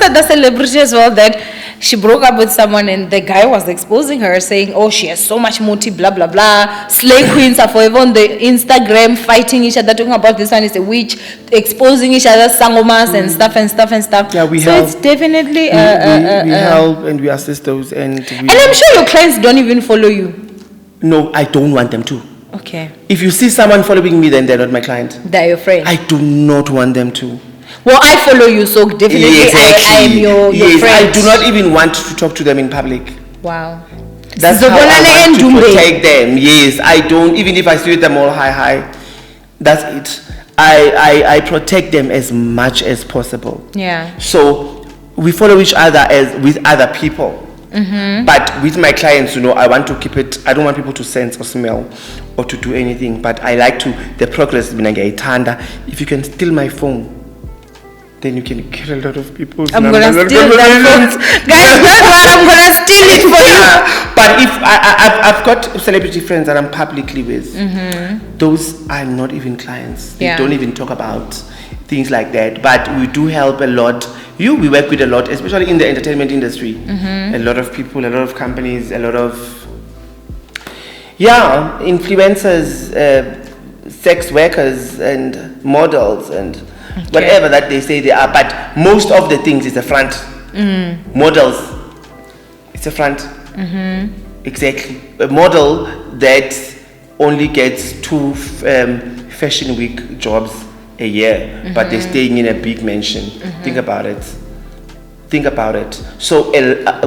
a celebrity as well that she broke up with someone and the guy was exposing her, saying, oh, she has so much Muthi, blah, blah, blah. Slay queens are forever on the Instagram fighting each other, talking about this one is a witch, exposing each other's sangomas and stuff and stuff and stuff. Yeah, we so help. it's definitely... we help and we assist those. And I'm sure your clients don't even follow you. No, I don't want them to. Okay. If you see someone following me, then they're not my client. They're your friend. I do not want them to. Well, I follow you, so definitely I am your friend. I do not even want to talk to them in public. Wow. That's how I want to protect them. Yes, I don't, even if I see them all high. That's it. I protect them as much as possible. Yeah. So we follow each other as with other people. Mm-hmm. But with my clients, I want to keep it. I don't want people to sense or smell or to do anything. But I like to, the progress, if you can steal my phone, then you can get a lot of people's I'm going to steal that phone. Guys, don't worry, I'm going to steal it for you. But if I've got celebrity friends that I'm publicly with, those are not even clients. They don't even talk about things like that. But we do help a lot. We work with a lot, especially in the entertainment industry. A lot of people, a lot of companies, a lot of influencers, sex workers and models and whatever that they say they are. But most of the things is a front. Models, it's a front. Exactly. A model that only gets 2 fashion week jobs a year, but they're staying in a big mansion. Think about it. So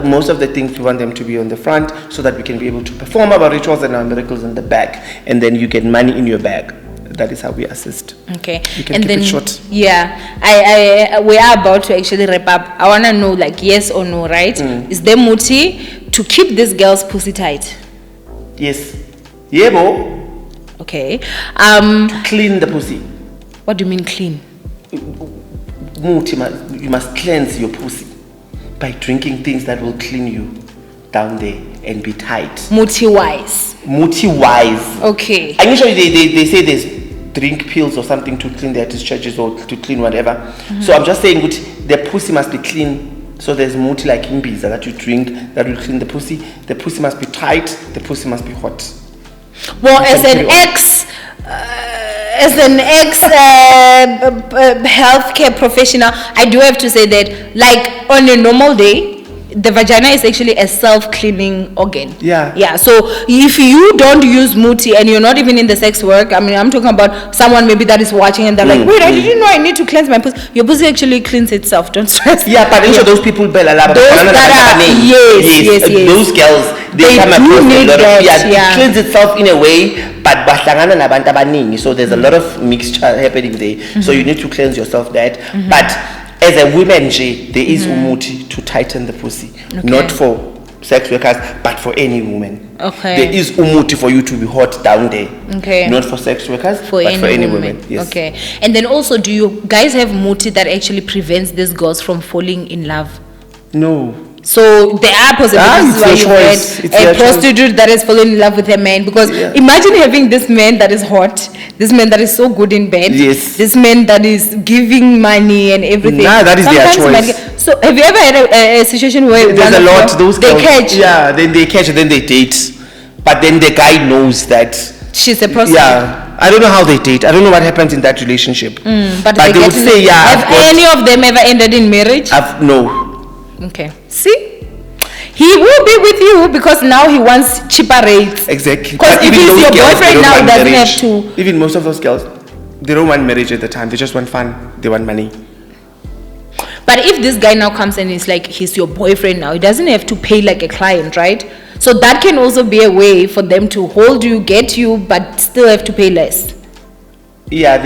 most of the things we want them to be on the front so that we can be able to perform our rituals and our miracles in the back, and then you get money in your bag. That is how we assist. Okay. You can and keep then it short. I we are about to actually wrap up. I want to know, like, yes or no, right? Is there Muthi to keep this girl's pussy tight? Yes. Yebo. Okay. To clean the pussy. What do you mean clean? Muthi, you must cleanse your pussy by drinking things that will clean you down there and be tight. Muthi wise. Okay. I'm sure they say there's drink pills or something to clean their discharges or to clean whatever. So I'm just saying the pussy must be clean. So there's Muthi like imbiza that you drink that will clean the pussy. The pussy must be tight. The pussy must be hot. Well, as an healthcare professional, I do have to say that, like, on a normal day, the vagina is actually a self-cleaning organ. Yeah. So if you don't use Muthi and you're not even in the sex work, I mean, I'm talking about someone maybe that is watching and they're like, wait, I didn't know I need to cleanse my pussy. Your pussy actually cleans itself. Don't stress. Yeah, but those people, those girls, they come across a lot of, it cleans itself in a way, but so there's a lot of mixture happening there. So you need to cleanse yourself that. But as a woman, there is Muthi to tighten the pussy, not for sex workers, but for any woman. Okay. There is Muthi for you to be hot down there. Okay. Not for sex workers, but for any woman. Yes. Okay. And then also, do you guys have Muthi that actually prevents these girls from falling in love? No. So there are possibilities where you get a prostitute that has fallen in love with a man, because imagine having this man that is hot, this man that is so good in bed, this man that is giving money and everything. That is their choice. So have you ever had a situation where there's a lot those girls, they catch? Yeah, then they catch and then they date, but then the guy knows that she's a prostitute. Yeah, I don't know how they date. I don't know what happens in that relationship. But they would say, have any of them ever ended in marriage? No. Okay. See? He will be with you because now he wants cheaper rates. Exactly. Because if he's your boyfriend now, he doesn't have to. Even most of those girls, they don't want marriage at the time. They just want fun. They want money. But if this guy now comes and is like, he's your boyfriend now, he doesn't have to pay like a client, right? So that can also be a way for them to hold you, get you, but still have to pay less. Yeah,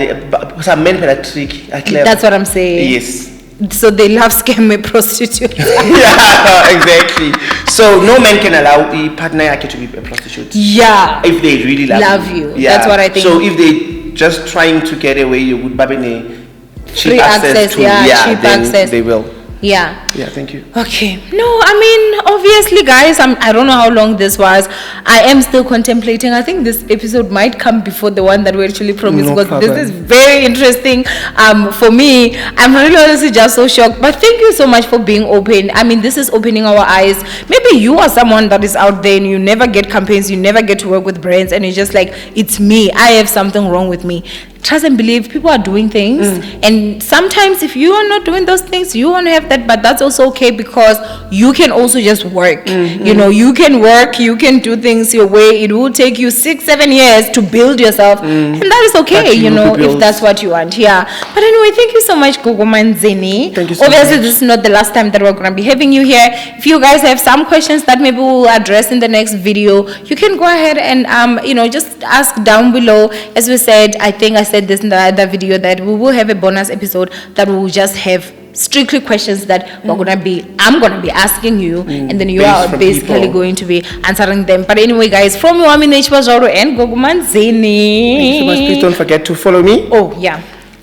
some men are tricky, are clever. That's what I'm saying. Yes. So they love scam prostitutes. Yeah, exactly. So no man can allow a partner to be a prostitute. Yeah. If they really love you. Yeah. That's what I think. So if they just trying to get away with babine cheap free access, to, cheap then access. they will. Yeah. Yeah, thank you. Okay. No, I mean, obviously, guys, I don't know how long this was. I am still contemplating. I think this episode might come before the one that we actually promised, No because problem. this is very interesting for me. I'm really honestly just so shocked. But thank you so much for being open. I mean, this is opening our eyes. Maybe you are someone that is out there and you never get campaigns, you never get to work with brands, and it's just like, it's me. I have something wrong with me. Trust and believe, people are doing things, and sometimes if you are not doing those things, you want to have that, but that's also okay, because you can also just work. You know, you can work, you can do things your way. It will take you 6-7 years to build yourself, and that is okay, you know, if that's what you want. Yeah. But anyway, thank you so much, Gogo Manzini. Thank you so Obviously, much. this is not the last time that we're going to be having you here. If you guys have some questions that maybe we'll address in the next video, you can go ahead and you know, just ask down below. As we said, I think I said this in the other video, that we will have a bonus episode that we will just have strictly questions that I'm gonna be asking you, and then you are basically people. going to be answering them. But anyway, guys, from Owamie and Gogo Manzini. Thank you so much. Please don't forget to follow me. Oh yeah.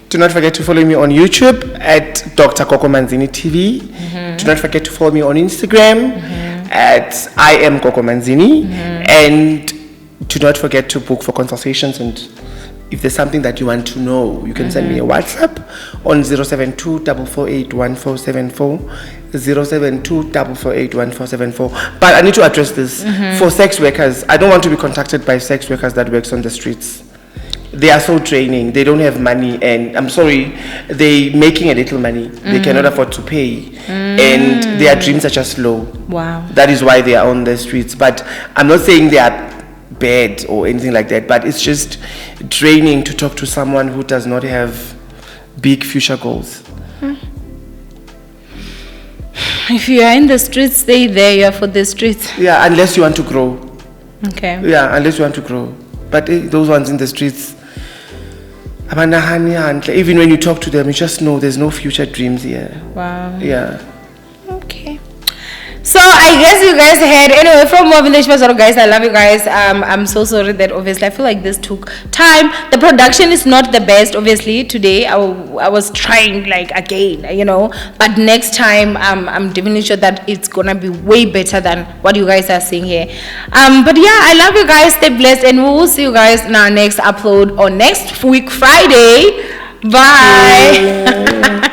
Do not forget to follow me on YouTube at Dr. Gogo Manzini TV. Do not forget to follow me on Instagram at I am Gogo Manzini. And do not forget to book for consultations, and if there's something that you want to know, you can send me a WhatsApp on 072-448-1474, 072-448-1474. But I need to address this. For sex workers, I don't want to be contacted by sex workers that works on the streets. They are so draining. They don't have money, and I'm sorry, they're making a little money. They cannot afford to pay, and their dreams are just low. Wow. That is why they are on the streets. But I'm not saying they are bad or anything like that, but it's just draining to talk to someone who does not have big future goals. If you are in the streets, stay there. You are for the streets. Yeah, unless you want to grow. Okay. Yeah, unless you want to grow. But those ones in the streets, even when you talk to them, you just know there's no future dreams here. Wow. Yeah. Okay. So I guess you guys had, anyway, from Owamie, guys, I love you guys. I'm so sorry that obviously I feel like this took time. The production is not the best, obviously. Today I was trying like again, you know, but next time I'm definitely sure that it's gonna be way better than what you guys are seeing here. But yeah, I love you guys. Stay blessed, and we will see you guys in our next upload on next week Friday. Bye.